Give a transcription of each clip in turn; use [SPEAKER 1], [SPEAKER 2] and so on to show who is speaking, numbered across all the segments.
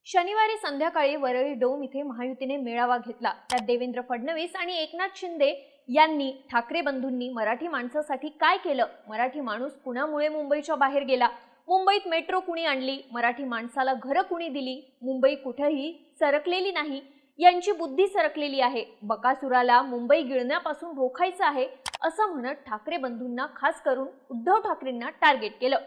[SPEAKER 1] शनिवारी संध्याकाळी वरळी डोम इथे महायुतीने मेळावा घेतला। त्यात देवेंद्र फडणवीस आणि एकनाथ शिंदे यांनी ठाकरे बंधूंनी मराठी माणसासाठी काय केलं, मराठी माणूस कुणामुळे मुंबईच्या बाहेर गेला, मुंबईत मेट्रो कुणी आणली, मराठी माणसाला घरं कुणी दिली, मुंबई कुठेही सरकलेली नाही, यांची बुद्धी सरकलेली आहे, बकासुराला मुंबई गिळण्यापासून रोखायचं आहे असं म्हणत ठाकरे बंधूंना खास करून उद्धव ठाकरेंना टार्गेट केलं।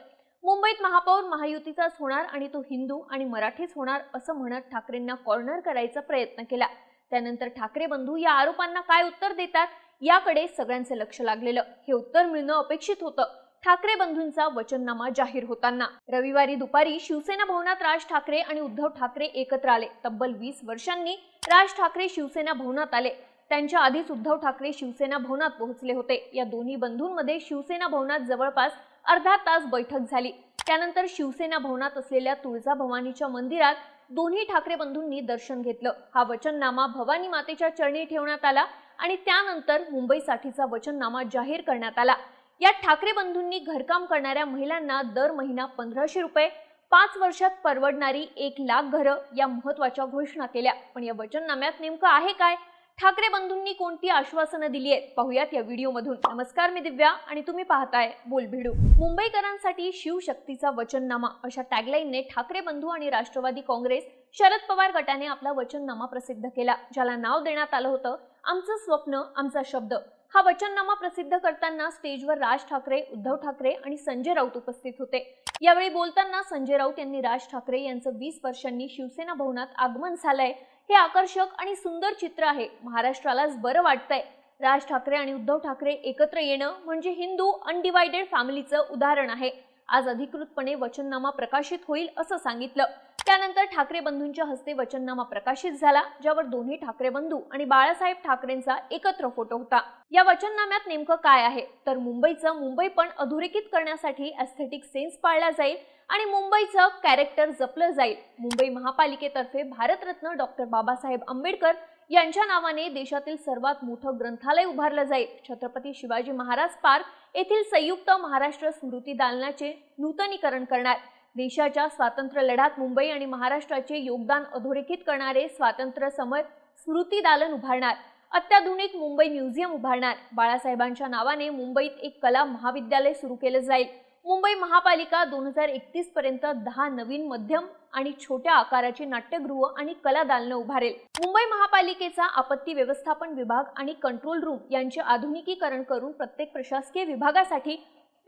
[SPEAKER 1] मुंबईत महापौर महायुतीचाच होणार आणि तो हिंदू आणि मराठीच होणार असं म्हणत ठाकरेंना कॉर्नर करायचा प्रयत्न केला। त्यानंतर ठाकरे बंधू या आरोपांना काय उत्तर देतात याकडे सगळ्यांचे लक्ष लागलेलं। हे उत्तर मिळणं अपेक्षित होतं ठाकरे बंधूंचा वचननामा जाहीर होताना। रविवारी दुपारी शिवसेना भवनात राज ठाकरे आणि उद्धव ठाकरे एकत्र आले। तब्बल 20 वर्षांनी राज ठाकरे शिवसेना भवनात आले। त्यांच्या आधीच उद्धव ठाकरे शिवसेना भवनात पोहोचले होते। या दोन्ही बंधूंमध्ये शिवसेना भवनात जवळपास अर्धा तास बैठक झाली। त्यानंतर शिवसेना भवनात असलेल्या तुळजाभवानीच्या मंदिरात दोन्ही ठाकरे बंधूंनी दर्शन घेतलं। हा वचननामा भवानी मातेच्या चरणी ठेवण्यात आला आणि त्यानंतर मुंबईसाठीचा वचननामा जाहीर करण्यात आला। यात ठाकरे बंधूंनी घरकाम करणाऱ्या महिलांना दर महिना 1500 रुपये, 5 वर्षात परवडणारी 1 लाख घरं या महत्त्वाच्या घोषणा केल्या। पण या वचननाम्यात नेमकं आहे काय, ठाकरे बंधूंनी कोणती आश्वासनं दिली आहेत, पाहूयात या व्हिडिओमधून। नमस्कार, मी दिव्या आणि तुम्ही पाहताय बोलभिडू। मुंबईकरांसाठी शिवशक्तीचा वचननामा अशा टॅगलाईनने ठाकरे बंधू आणि राष्ट्रवादी काँग्रेस शरद पवार गटाने आपला वचननामा प्रसिद्ध केला, ज्याला नाव देण्यात आलं होतं आमचं स्वप्न आमचा शब्द। हा वचननामा प्रसिद्ध करताना स्टेजवर राज ठाकरे, उद्धव ठाकरे आणि संजय राऊत उपस्थित होते। यावेळी बोलताना संजय राऊत यांनी राज ठाकरे यांचं 20 वर्षांनी शिवसेना भवनात आगमन झालंय, हे आकर्षक आणि सुंदर चित्र आहे, महाराष्ट्रालाच बरं वाटतंय। राज ठाकरे आणि उद्धव ठाकरे एकत्र येणं म्हणजे हिंदू अनडिवाइडेड फॅमिलीचं उदाहरण आहे। आज अधिकृतपणे वचननामा प्रकाशित होईल असं सांगितलं। त्यानंतर ठाकरे बंधूंच्या हस्ते वचननामा प्रकाशित झाला, ज्यावर दोन्ही ठाकरे बंधू आणि बाळासाहेब ठाकरेंचा एकत्र फोटो होता। या वचननाम्यात नेमकं काय आहे तर मुंबईचं मुंबईपण अधोरेखित करण्यासाठी एस्थेटिक सेन्स पाळला जाईल आणि मुंबईचं कॅरेक्टर जपलं जाईल। मुंबई महापालिकेतर्फे भारतरत्न डॉक्टर बाबासाहेब आंबेडकर यांच्या नावाने देशातील सर्वात मोठं ग्रंथालय उभारलं जाईल। छत्रपती शिवाजी महाराज पार्क येथील संयुक्त महाराष्ट्र स्मृती दालनाचे नूतनीकरण करणार। देशाच्या स्वातंत्र्य लढ्यात मुंबई आणि महाराष्ट्राचे योगदान अधोरेखित करणारे स्वातंत्र्य समर स्मृती दालन उभारणार। अत्याधुनिक मुंबई म्युझियम उभारणार। बाळासाहेबांच्या नावाने मुंबईत एक कला महाविद्यालय सुरू केले जाईल। मुंबई महापालिका 2031 पर्यंत 10 नवीन मध्यम आणि छोट्या आकाराची नाट्यगृह आणि कला दालनं उभारेल। मुंबई महापालिकेचा आपत्ती व्यवस्थापन विभाग आणि कंट्रोल रूम यांचे आधुनिकीकरण करून प्रत्येक प्रशासकीय विभागासाठी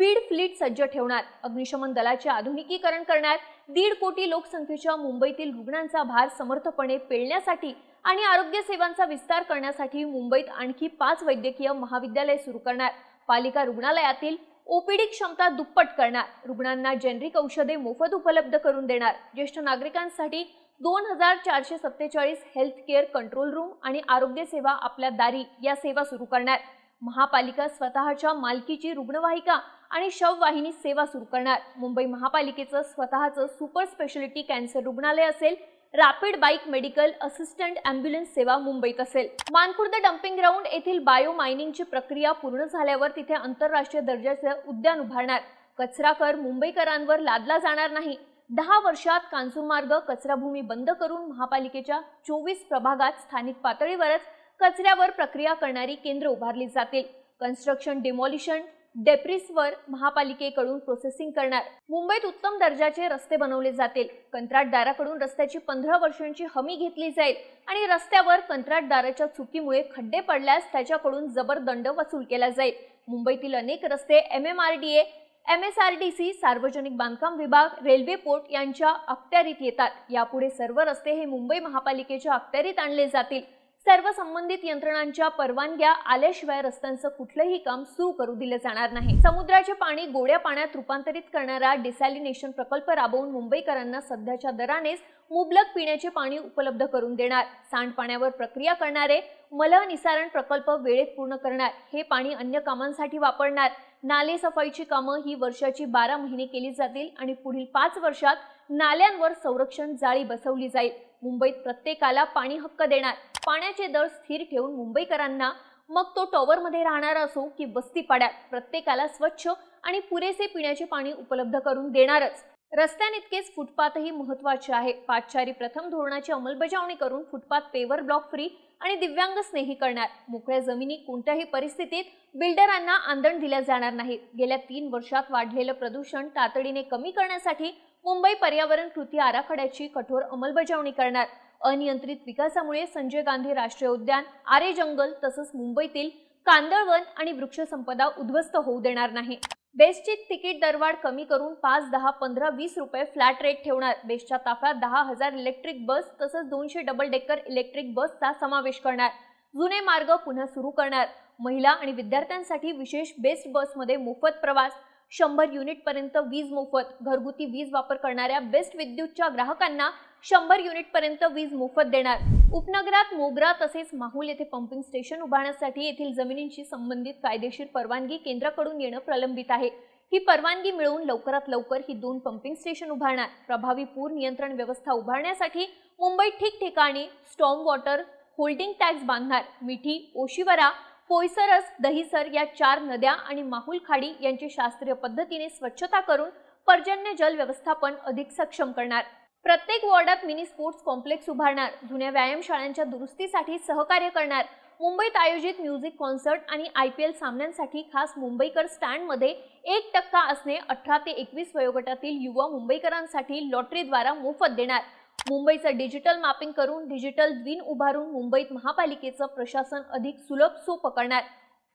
[SPEAKER 1] स्पीड फ्लीट सज्ज ठेवणार। अग्निशमन दलाचे आधुनिकीकरण करणार। 1.5 कोटी लोकसंख्येच्या मुंबईतील रुग्णांचा भार समर्थपणे पेलण्यासाठी आणि आरोग्य सेवांचा विस्तार करण्यासाठी मुंबईत आणखी 5 वैद्यकीय महाविद्यालय सुरू करणार। पालिका रुग्णालयातील ओपीडी क्षमता दुप्पट करणार। रुग्णांना जेनरिक औषधे मोफत उपलब्ध करून देणार। ज्येष्ठ नागरिकांसाठी 2447 हेल्थ केअर कंट्रोल रूम आणि आरोग्य सेवा आपल्या दारी या सेवा सुरू करणार। महापालिका स्वतःच्या मालकीची रुग्णवाहिका आणि शववाहिनी सेवा सुरू करणार। मुंबई महापालिकेचं स्वतःचं सुपर स्पेशालिटी कॅन्सर रुग्णालय असेल। Rapid bike medical assistant ambulance सेवा मुंबईत असेल। मानखुर्द डम्पिंग ग्राउंड येथील बायो मायनिंगची प्रक्रिया पूर्ण झाल्यावर तिथे आंतरराष्ट्रीय दर्जाचं उद्यान उभारणार। कचरा कर मुंबईकरांवर लादला जाणार नाही। 10 वर्षात कांजूरमार्ग कचराभूमी बंद करून महापालिकेच्या 24 प्रभागात स्थानिक पातळीवरच कचऱ्यावर प्रक्रिया करणारी केंद्र उभारली जातील। कन्स्ट्रक्शन डिमॉलिशन डेप्रिसवर महापालिकेकडून प्रोसेसिंग करणार। मुंबईत उत्तम दर्जाचे रस्ते बनवले जातील। कंत्राटदाराकडून रस्त्याची 15 वर्षांची हमी घेतली जाईल आणि रस्त्यावर कंत्राटदाराच्या चुकीमुळे खड्डे पडल्यास त्याच्याकडून जबर दंड वसूल केला जाईल। मुंबईतील अनेक रस्ते MMRDA, MSRDC, सार्वजनिक बांधकाम विभाग, रेल्वे पोर्ट यांच्या अखत्यारीत येतात। यापुढे सर्व रस्ते हे मुंबई महापालिकेच्या अखत्यारीत आणले जातील। सर्व संबंधित यंत्रणांच्या परवानग्या आल्याशिवाय रस्त्यांचं कुठलंही काम सुरू करू दिलं जाणार नाही। समुद्राचे पाणी गोड्या पाण्यात रूपांतरित करणारा डिसॅलिनेशन प्रकल्प राबवून मुंबईकरांना सध्याच्या दरानेच मुबलक पिण्याचे पाणी उपलब्ध करून देणार। सांडपाण्यावर प्रक्रिया करणारे मलनिसारण प्रकल्प वेळेत पूर्ण करणार। हे पाणी अन्य कामांसाठी वापरणार। नाले सफाईची कामं ही वर्षाची 12 महिने केली जातील आणि पुढील 5 वर्षात नाल्यांवर संरक्षण जाळी बसवली जाईल। मुंबईत प्रत्येकाला पाणी हक्क देणार। पाण्याचे दर स्थिर ठेवून मुंबईकरांना, मग तो टॉवरमध्ये राहणारा असो की वस्तीपाड्यात, प्रत्येकाला स्वच्छ आणि पुरेसे पिण्याचे पाणी उपलब्ध करून देणारच। रस्त्यांइतकेच फुटपाथही महत्त्वाचे आहे. पादचारी प्रथम धोरणाची अंमलबजावणी करून फुटपाथ पेवर ब्लॉक फ्री आणि दिव्यांग स्नेही करणार. मोकळ्या जमिनी कोणत्याही परिस्थितीत बिल्डरांना आंदण दिल्या जाणार नाही. गेल्या 3 वर्षात वाढलेलं प्रदूषण तातडीने कमी करण्यासाठी मुंबई पर्यावरण कृती आराखड्याची कठोर अंमलबजावणी करणार. अनियंत्रित विकासामुळे संजय गांधी राष्ट्रीय उद्यान, आरे जंगल तसंच मुंबईतील कांदळवन आणि वृक्षसंपदा उद्ध्वस्त होऊ देणार नाही. बेस्टची तिकीट दरवाढ कमी करून 5, 10, 15, 20 रुपये फ्लॅट रेट ठेवणार. बेस्टच्या ताफ्यात 10,000 इलेक्ट्रिक बस तसंच 200 डबल डेकर इलेक्ट्रिक बसचा समावेश करणार. जुने मार्ग पुन्हा सुरू करणार. महिला आणि विद्यार्थ्यांसाठी विशेष बेस्ट बसमध्ये मोफत प्रवास. 100 युनिटपर्यंत वीज मोफत. घरगुती वीज वापर करणाऱ्या बेस्ट विद्युतच्या ग्राहकांना 100 युनिटपर्यंत वीज मोफत देणार. उपनगरात मोगरा तसेच माहुल येथे पंपिंग स्टेशन उभारण्यासाठी येथील जमिनींशी संबंधित कायदेशीर परवानगी केंद्राकडून येणं प्रलंबित आहे. ही परवानगी मिळवून लवकरात लवकर ही 2 पंपिंग स्टेशन उभारणार. प्रभावी पूर नियंत्रण व्यवस्था उभारण्यासाठी मुंबईत ठिकठिकाणी स्टॉर्म वॉटर होल्डिंग टॅक्स बांधणार. मिठी, ओशिवरा, पोयसरस, दहिसर या 4 नद्या आणि माहुल खाडी यांची शास्त्रीय पद्धतीने स्वच्छता करून पर्जन्य जल व्यवस्थापन अधिक सक्षम करणार. प्रत्येक वॉर्डात मिनी स्पोर्ट्स कॉम्प्लेक्स उभारणार. जुन्या व्यायामशाळांच्या दुरुस्तीसाठी सहकार्य करणार. मुंबईत आयोजित म्युझिक कॉन्सर्ट आणि IPL सामन्यांसाठी खास मुंबईकर स्टँडमध्ये 1% असणे 18 ते 21 वयोगटातील युवा मुंबईकरांसाठी लॉटरीद्वारा मोफत देणार. मुंबईचं डिजिटल मॅपिंग करून डिजिटल द्वीन उभारून मुंबईत महापालिकेचं प्रशासन अधिक सुलभ सोपं करणार.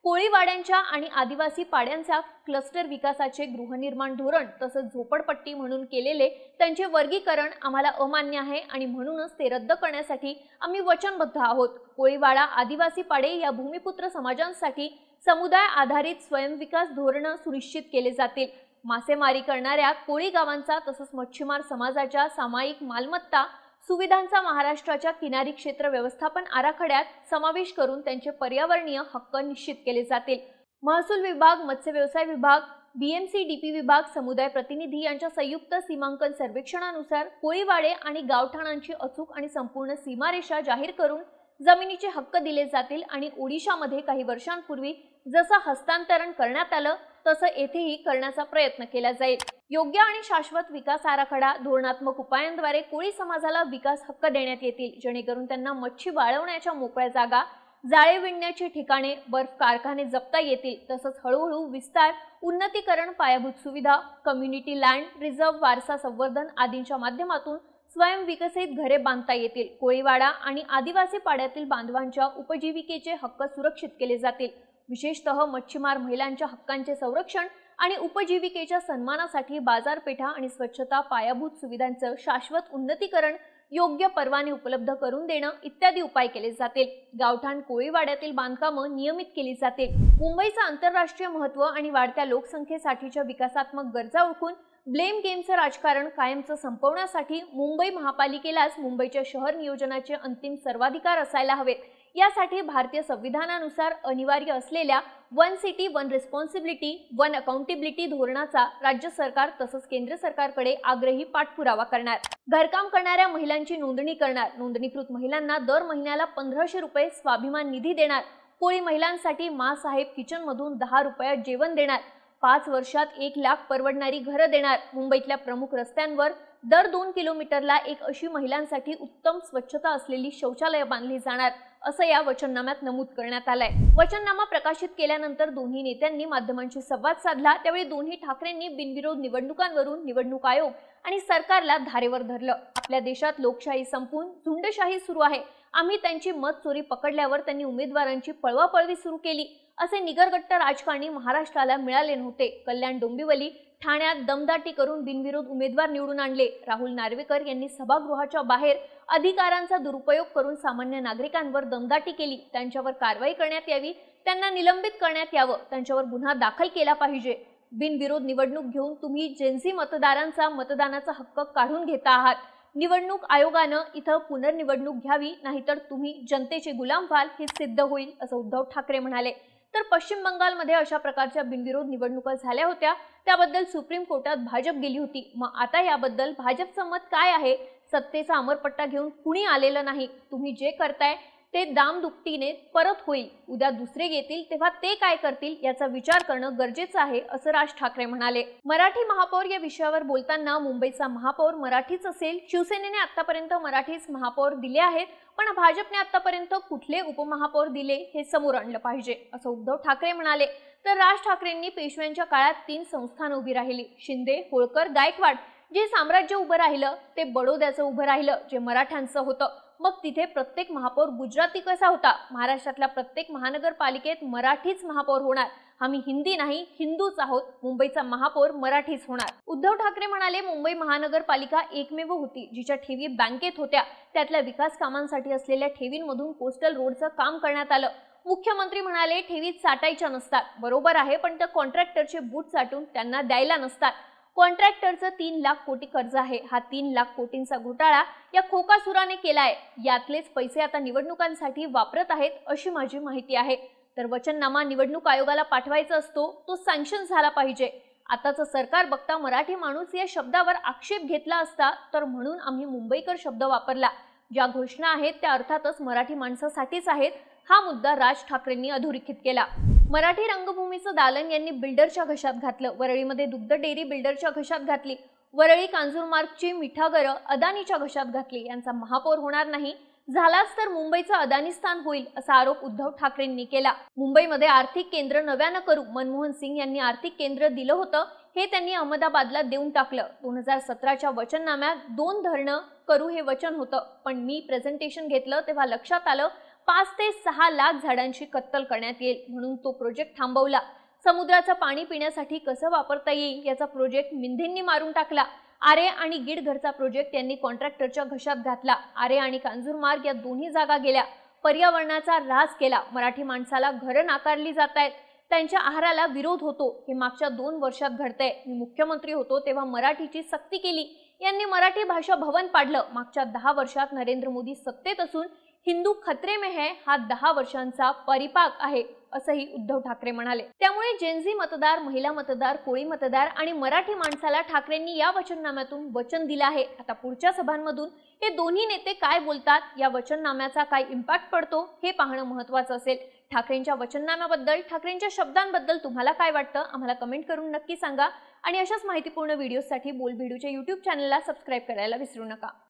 [SPEAKER 1] कोळीवाड्यांच्या आणि आदिवासी पाड्यांच्या क्लस्टर विकासाचे गृहनिर्माण धोरण तसंच झोपडपट्टी म्हणून केलेले त्यांचे वर्गीकरण आम्हाला अमान्य आहे आणि म्हणूनच ते रद्द करण्यासाठी आम्ही वचनबद्ध आहोत. कोळीवाडा, आदिवासी पाडे या भूमिपुत्र समाजांसाठी समुदाय आधारित स्वयंविकास धोरण सुनिश्चित केले जातील. मासेमारी करणाऱ्या कोळी गावांचा तसंच मच्छीमार समाजाच्या सामायिक मालमत्ता सुविधांचा महाराष्ट्राच्या किनारी क्षेत्र व्यवस्थापन आराखड्यात समावेश करून त्यांचे पर्यावरणीय हक्क निश्चित केले जातील. महसूल विभाग, मत्स्य व्यवसाय विभाग, BMC DP विभाग, समुदाय प्रतिनिधी यांच्या संयुक्त सीमांकन सर्वेक्षणानुसार कोळीवाडे आणि गावठाणांची अचूक आणि संपूर्ण सीमारेषा जाहीर करून जमिनीचे हक्क दिले जातील आणि ओडिशामध्ये काही वर्षांपूर्वी जसं हस्तांतरण करण्यात आलं तसं येथेही करण्याचा प्रयत्न केला जाईल. योग्य आणि शाश्वत विकास आराखडा धोरणात्मक उपायांद्वारे कोळी समाजाला विकास हक्क देण्यात येतील, जेणेकरून त्यांना मच्छी वाळवण्याच्या मोकळ्या जागा, जाळे विणण्याची ठिकाणे, बर्फ कारखाने जपता येतील. तसंच हळूहळू विस्तार, उन्नतीकरण, पायाभूत सुविधा, कम्युनिटी लँड रिझर्व्ह, वारसा संवर्धन आदींच्या माध्यमातून स्वयंविकसित घरे बांधता येतील. कोळीवाडा आणि आदिवासी पाड्यातील बांधवांच्या उपजीविकेचे हक्क सुरक्षित केले जातील. विशेषतः मच्छीमार महिलांच्या हक्कांचे संरक्षण आणि उपजीविकेच्या सन्मानासाठी बाजारपेठा आणि स्वच्छता, पायाभूत सुविधांचं शाश्वत उन्नतीकरण, योग्य परवाने उपलब्ध करून देणं इत्यादी उपाय केले जातील. गावठाण कोळीवाड्यातील बांधकामं नियमित केली जातील. मुंबईचं आंतरराष्ट्रीय महत्त्व आणि वाढत्या लोकसंख्येसाठीच्या विकासात्मक गरजा ओळखून ब्लेम गेमचं राजकारण कायमचं संपवण्यासाठी मुंबई महापालिकेलाच मुंबईच्या शहर नियोजनाचे अंतिम सर्वाधिकार असायला हवेत. यासाठी भारतीय संविधानानुसार अनिवार्य असलेल्या 1 सिटी 1 रिस्पॉन्सिबिलिटी 1 अकाउंटेबिलिटी धोरणाचा राज्य सरकार तसंच केंद्र सरकारकडे आग्रही पाठपुरावा करणार. घरकाम करणाऱ्या महिलांची नोंदणी करणार. नोंदणीकृत महिलांना दर महिन्याला 1500 रुपये स्वाभिमान निधी देणार. कोळी महिलांसाठी मा साहेब किचनमधून 10 रुपयात जेवण देणार. 5 वर्षात 1 लाख परवडणारी घरं देणार. मुंबईतल्या प्रमुख रस्त्यांवर दर 2 किलोमीटरला एक अशी महिलांसाठी उत्तम स्वच्छता असलेली शौचालय बांधली जाणार, असं या वचननाम्यात नमूद करण्यात आलंय. वचननामा प्रकाशित केल्यानंतर दोन्ही नेत्यांनी माध्यमांशी संवाद साधला. त्यावेळी दोन्ही ठाकरेंनी बिनविरोध निवडणुकांवरून निवडणूक आयोग आणि सरकारला धारेवर धरलं. आपल्या देशात लोकशाही संपून झुंडशाही सुरू आहे. आम्ही त्यांची मत चोरी पकडल्यावर त्यांनी उमेदवारांची पळवापळवी सुरू केली. असे निगरगट्ट राजकारणी महाराष्ट्राला मिळाले नव्हते. कल्याण डोंबिवली, ठाण्यात दमदाटी करून बिनविरोध उमेदवार निवडून आणले. राहुल नार्वेकर यांनी सभागृहाच्या बाहेर अधिकारांचा दुरुपयोग करून सामान्य नागरिकांवर दमदाटी केली. त्यांच्यावर कारवाई करण्यात यावी, त्यांना निलंबित करण्यात यावं, त्यांच्यावर गुन्हा दाखल केला पाहिजे. बिनविरोध निवडणूक घेऊन तुम्ही जेन्झी मतदारांचा मतदानाचा हक्क काढून घेता आहात. निवडणूक आयोगानं इथं पुनर्निवडणूक घ्यावी, नाहीतर तुम्ही जनतेचे गुलाम व्हाल हे सिद्ध होईल, असं उद्धव ठाकरे म्हणाले. तर पश्चिम बंगालमध्ये अशा प्रकारच्या बिनविरोध निवडणुका झाल्या होत्या, त्याबद्दल सुप्रीम कोर्टात भाजप गेली होती. मग आता याबद्दल भाजपचं मत काय आहे? सत्तेचा अमरपट्टा घेऊन कुणी आलेलं नाही. तुम्ही जे करताय ते दामदुपटीने परत होईल. उद्या दुसरे येतील तेव्हा ते काय करतील याचा विचार करणं गरजेचं आहे, असं राज ठाकरे म्हणाले. मराठी महापौर या विषयावर बोलताना मुंबईचा महापौर मराठीच असेल. शिवसेनेने आतापर्यंत मराठीच महापौर दिले आहेत, पण भाजपने आतापर्यंत कुठले उपमहापौर दिले हे समोर आणलं पाहिजे, असं उद्धव ठाकरे म्हणाले. तर राज ठाकरेंनी पेशव्यांच्या काळात 3 संस्थानं उभी राहिली. शिंदे, होळकर, गायकवाड. जे साम्राज्य उभं राहिलं ते बडोद्याचं उभं राहिलं, जे मराठ्यांचं होतं. मग तिथे प्रत्येक महापौर गुजराती कसा होता? महाराष्ट्रातल्या प्रत्येक महानगरपालिकेत मराठीच महापौर होणार. आम्ही हिंदी नाही, हिंदूच आहोत. मुंबईचा महापौर मराठीच होणार. उद्धव ठाकरे म्हणाले, मुंबई महानगरपालिका एकमेव होती जिच्या ठेवी बँकेत होत्या. त्यातल्या विकास कामांसाठी असलेल्या ठेवींमधून कोस्टल रोडचं काम करण्यात आलं. मुख्यमंत्री म्हणाले, ठेवीत साठायच्या नसतात. बरोबर आहे, पण त्या कॉन्ट्रॅक्टरचे बूट साठून त्यांना द्यायला नसतात. कॉन्ट्रॅक्टरचं 3 लाख कोटी कर्ज आहे. हा 3 लाख कोटींचा घोटाळा या खोकासुराने केलाय. यातलेच पैसे आता निवडणुकांसाठी वापरत आहेत, अशी माझी माहिती आहे. तर वचननामा निवडणूक आयोगाला पाठवायचा असतो, तो सँक्शन झाला पाहिजे. आताचं सरकार बघता मराठी माणूस या शब्दावर आक्षेप घेतला असता, तर म्हणून आम्ही मुंबईकर शब्द वापरला. ज्या घोषणा आहेत त्या अर्थातच मराठी माणसासाठीच आहेत. हा मुद्दा राज ठाकरेंनी अधोरेखित केला. मराठी रंगभूमीचं दालन यांनी बिल्डरच्या घशात घातलं. वरळीमध्ये दुग्ध डेअरी बिल्डरच्या घशात घातली. वरळी कांजूरमार्गची मिठागरं अदानीच्या घशात घातली. यांचा महापौर होणार नाही. झालाच तर मुंबईचं अदानिस्तान होईल, असा आरोप उद्धव ठाकरेंनी केला. मुंबईमध्ये आर्थिक केंद्र नव्यानं करू. मनमोहन सिंग यांनी आर्थिक केंद्र दिलं होतं, हे त्यांनी अहमदाबादला देऊन टाकलं. 2017च्या वचननाम्यात 2 धरणं करू हे वचन होतं, पण मी प्रेझेंटेशन घेतलं तेव्हा लक्षात आलं 5 ते 6 लाख झाडांची कत्तल करण्यात येईल, म्हणून तो प्रोजेक्ट थांबवला. समुद्राचं पाणी पिण्यासाठी कसं वापरता येईल याचा प्रोजेक्ट मिंधेंनी मारून टाकला. आरे आणि गिडघरचा प्रोजेक्ट यांनी कॉन्ट्रॅक्टरच्या घशात घातला. आरे आणि कांजूरमार्ग या दोन्ही जागा गेल्या. पर्यावरणाचा ऱ्हास केला. मराठी माणसाला घरं नाकारली जात आहेत. त्यांच्या आहाराला विरोध होतो. हे मागच्या 2 वर्षात घडतंय. मी मुख्यमंत्री होतो तेव्हा मराठीची सक्ती केली. यांनी मराठी भाषा भवन पाडलं. मागच्या 10 वर्षात नरेंद्र मोदी सत्तेत असून हिंदू खतरे में है हा 10 वर्षांचा परिपाक आहे, असंही उद्धव ठाकरे म्हणाले. त्यामुळे जेनझी मतदार, महिला मतदार, कोळी मतदार आणि मराठी माणसाला ठाकरेंनी या वचननाम्यातून वचन दिलं आहे. आता पुढच्या सभांमधून हे दोन्ही नेते काय बोलतात, या वचननाम्याचा काय इम्पॅक्ट पडतो हे पाहणं महत्त्वाचं असेल. ठाकरेंच्या वचननाम्याबद्दल, ठाकरेंच्या शब्दांबद्दल तुम्हाला काय वाटतं, आम्हाला कमेंट करून नक्की सांगा. आणि अशाच माहितीपूर्ण व्हिडिओसाठी बोलबिडूच्या YouTube चॅनलला सबस्क्राईब करायला विसरू नका.